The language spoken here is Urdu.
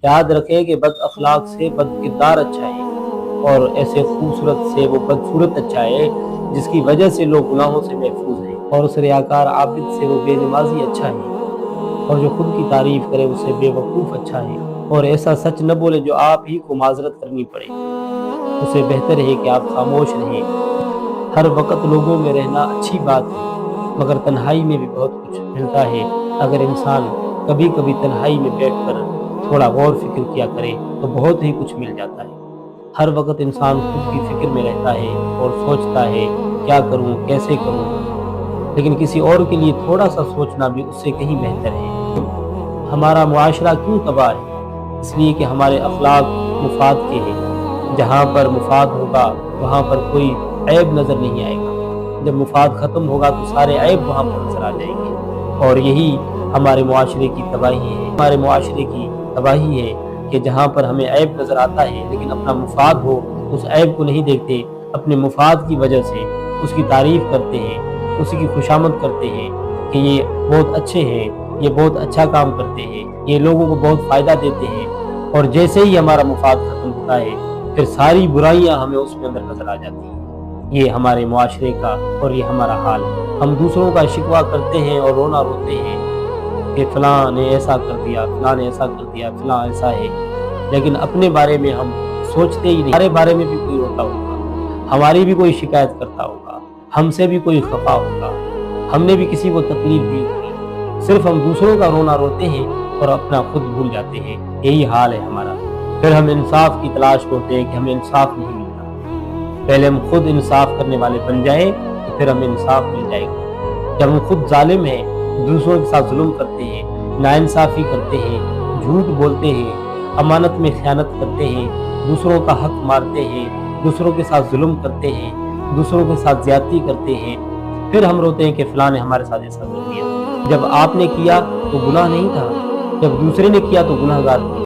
یاد رکھیں کہ بد اخلاق سے بد کردار اچھا ہے، اور ایسے خوبصورت سے وہ بدصورت اچھا ہے جس کی وجہ سے لوگ گناہوں سے محفوظ ہیں، اور اس ریاکار عابد سے وہ بے نمازی اچھا ہے، اور جو خود کی تعریف کرے اس سے بے وقوف اچھا ہے، اور ایسا سچ نہ بولے جو آپ ہی کو معذرت کرنی پڑے، اسے بہتر ہے کہ آپ خاموش رہیں۔ ہر وقت لوگوں میں رہنا اچھی بات ہے، مگر تنہائی میں بھی بہت کچھ ملتا ہے۔ اگر انسان کبھی کبھی تنہائی میں بیٹھ کر تھوڑا غور فکر کیا کرے تو بہت ہی کچھ مل جاتا ہے۔ ہر وقت انسان خود کی فکر میں رہتا ہے اور سوچتا ہے کیا کروں، کیسے کروں، لیکن کسی اور کے لیے تھوڑا سا سوچنا بھی اس سے کہیں بہتر ہے۔ ہمارا معاشرہ کیوں تباہ ہے؟ اس لیے کہ ہمارے اخلاق مفاد کے ہیں۔ جہاں پر مفاد ہوگا وہاں پر کوئی عیب نظر نہیں آئے گا، جب مفاد ختم ہوگا تو سارے عیب وہاں پر نظر آ جائیں گے، اور یہی ہمارے معاشرے کی تباہی ہے۔ ہمارے معاشرے کی تباہی ہے کہ جہاں پر ہمیں عیب نظر آتا ہے لیکن اپنا مفاد ہو اس عیب کو نہیں دیکھتے، اپنے مفاد کی وجہ سے اس کی تعریف کرتے ہیں، اسی کی خوشامد کرتے ہیں کہ یہ بہت اچھے ہیں، یہ بہت اچھا کام کرتے ہیں، یہ لوگوں کو بہت فائدہ دیتے ہیں، اور جیسے ہی ہمارا مفاد ختم ہوتا ہے پھر ساری برائیاں ہمیں اس کے اندر نظر آ جاتی ہیں۔ یہ ہمارے معاشرے کا اور یہ ہمارا حال ہے۔ ہم دوسروں کا شکوہ کرتے ہیں اور رونا روتے ہیں کہ فلاں نے ایسا کر دیا، فلاں نے ایسا کر دیا، فلاں ایسا ہے، لیکن اپنے بارے میں ہم سوچتے ہی نہیں۔ ہمارے بارے میں بھی کوئی روتا ہوگا، ہماری بھی کوئی شکایت کرتا ہوگا، ہم سے بھی کوئی خفا ہوگا، ہم نے بھی کسی کو تکلیف دی ہوگی، صرف ہم دوسروں کا رونا روتے ہیں اور اپنا خود بھول جاتے ہیں۔ یہی حال ہے ہمارا۔ پھر ہم انصاف کی تلاش کرتے ہیں کہ ہمیں انصاف نہیں ملتا۔ پہلے ہم خود انصاف کرنے والے بن جائیں تو پھر ہمیں انصاف مل جائے گا۔ جب ہم خود ظالم ہیں، دوسروں کے ساتھ ظلم کرتے ہیں، ناانصافی کرتے ہیں، جھوٹ بولتے ہیں، امانت میں خیانت کرتے ہیں، دوسروں کا حق مارتے ہیں، دوسروں کے ساتھ ظلم کرتے ہیں، دوسروں کے ساتھ زیادتی کرتے ہیں، پھر ہم روتے ہیں کہ فلاں نے ہمارے ساتھ ایسا کر دیا۔ جب آپ نے کیا تو گناہ نہیں تھا، جب دوسرے نے کیا تو گناہگار تھے۔